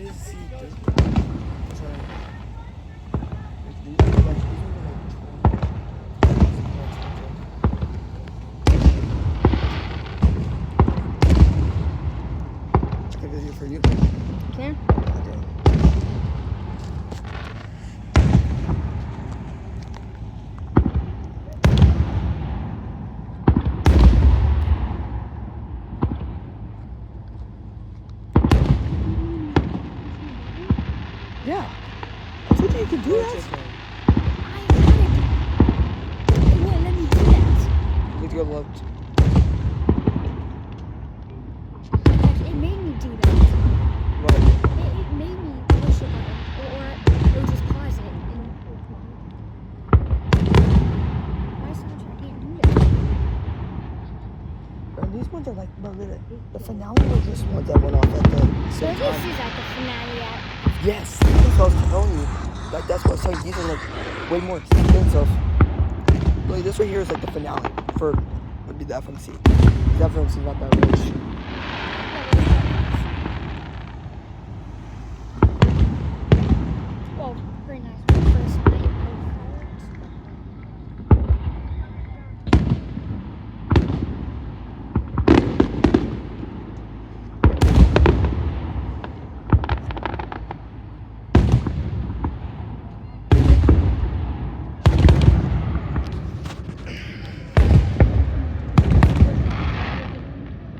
necesito. O sea, these are like It's a video for you. Okay. Okay. Yeah. I told you you could do that. I had it. It wouldn't let me do that. You could go left. Like, it made me do that. What? It made me push it or it would just pause it and why soundtrack can't do that? And these ones are like, but the finale was just ones that went off at the So same this time. is at the finale at Yes, that's what I was telling you. Like that's what I was telling you. These are like way more expensive. Like this right here is like the finale for would be the FMC. The FMC is not that rich. well, pretty nice for the first night of fireworks.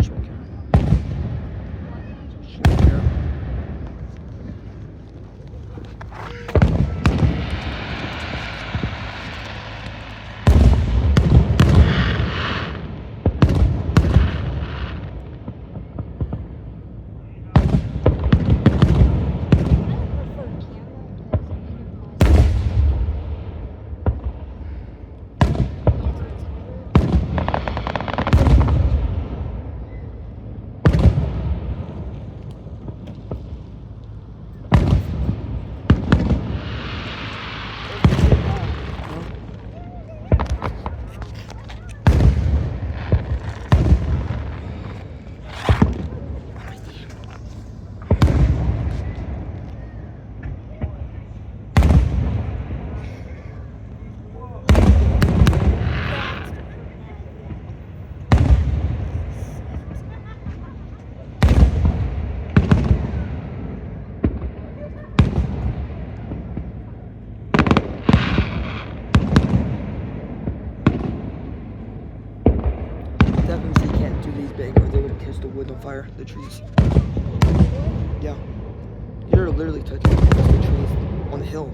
Sure can. Sure can. The FMC can't do these big or they would catch the wood on fire, the trees. Yeah. You're literally touching the trees on the hill.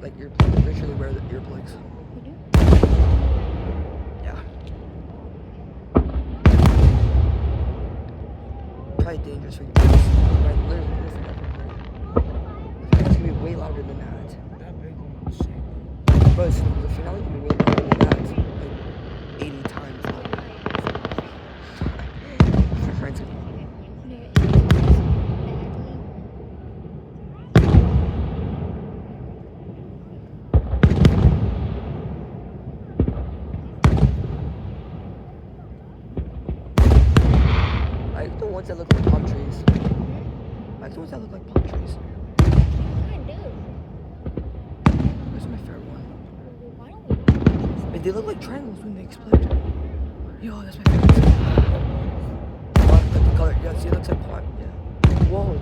like earplugs. Make sure they wear the earplugs. You do? Yeah. Probably dangerous for you guys. Like, literally, listen to everything. It's gonna be way louder than that. That big one was shaking. Bro, the finale can be way louder than that. Like 80 times louder. My friends can I like the ones that look like palm trees. I like the ones that look like palm trees. Those are my favorite one. They look like triangles when they explode. Yo, that's my favorite. Like the color. Yeah, see, it looks like quad. Yeah. Whoa.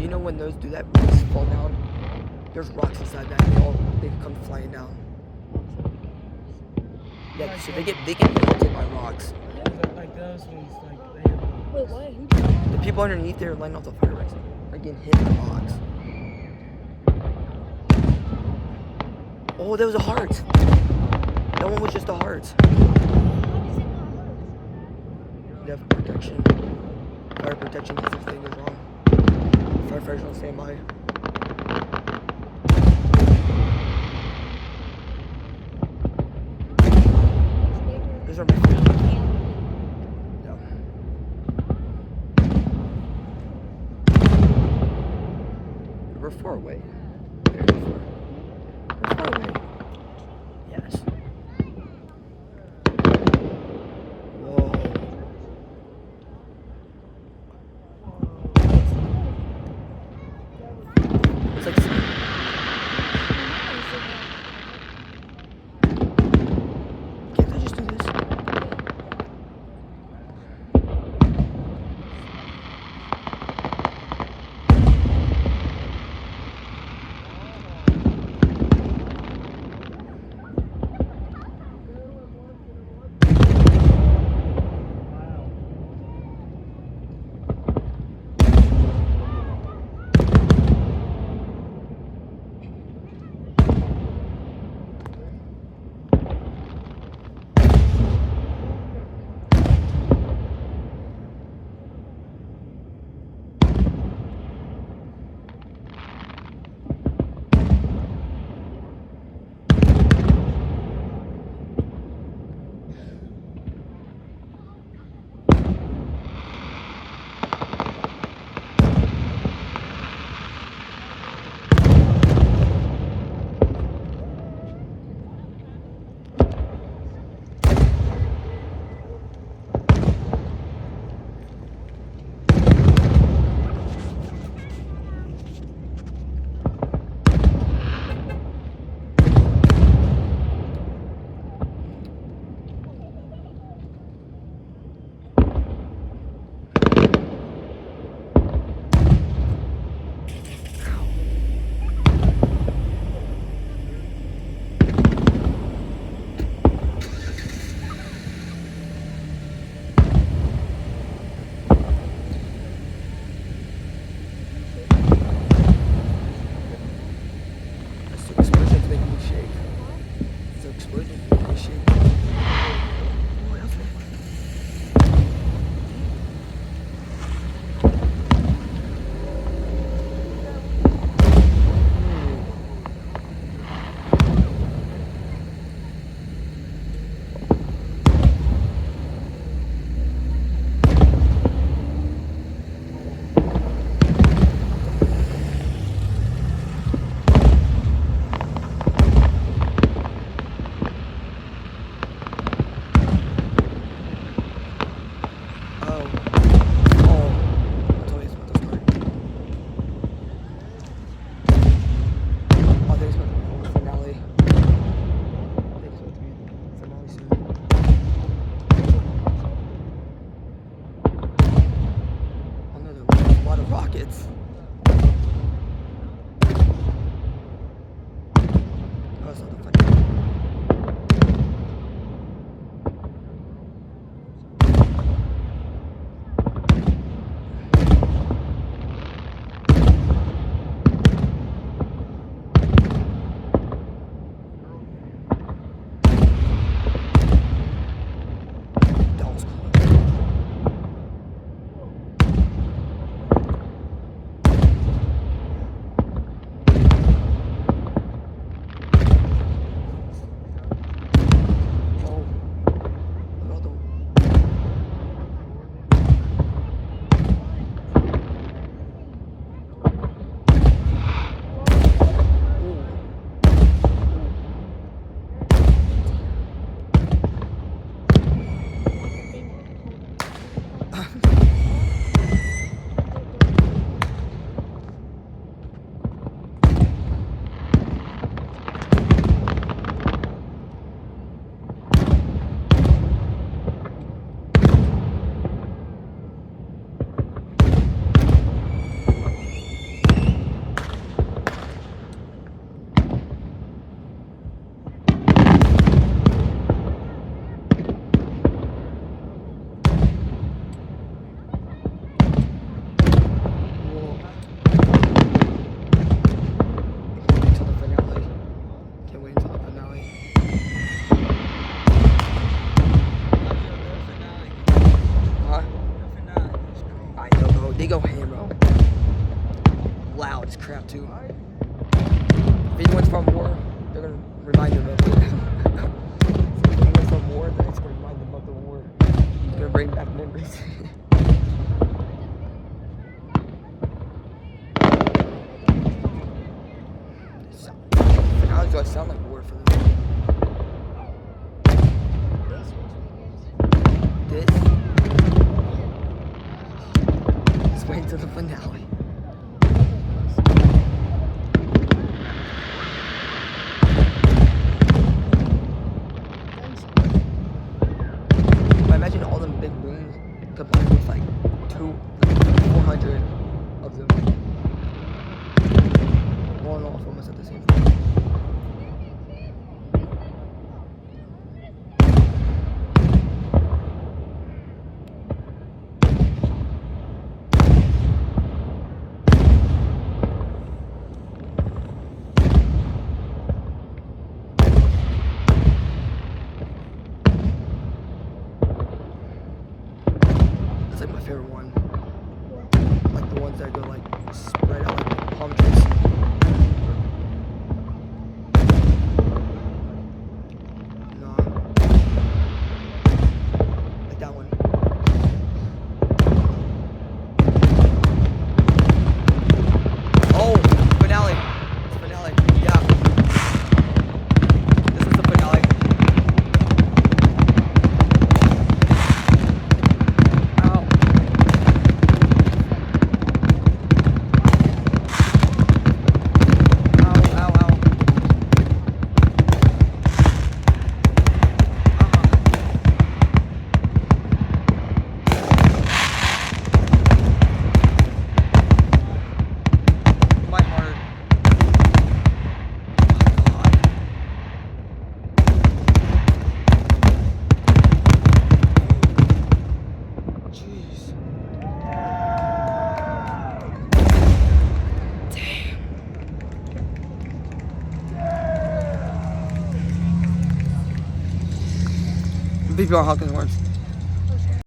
You know when those do that, when they fall down, there's rocks inside that. They come flying down. Yeah, so they get melted by rocks. Like those ones, like they have. Wait, what? The people underneath there are lighting off the fireworks. Are getting hit by rocks. Oh, that was a heart. That one was just a heart. How does it not hurt? They have protection. Fire protection because if anything goes wrong. Firefighters on standby. Those are my favorite. Yeah. We're far away. Very far. We're far away. Yes. Whoa. It's like can't I just do this? That's the explosion's making me shake. It's the explosion making me shake. Oh, that's fun. Rockets. Oh, it's not the funny. loud as crap too. If anyone's from war, they're gonna remind them of it. If anyone's from war, then it's gonna remind them of the war. It's gonna bring back memories. How do I sound like war for them? This? Let's wait until the finale. I imagine all them big rooms combined with like 400 of them going off almost at the same time. That's like my favorite one. Like the ones that go like spread out like palm trees. No. Like that one. Oh, finale. It's finale. Yeah. This is the finale. Ow. My heart. Jeez. Damn. BPR Hawkins words.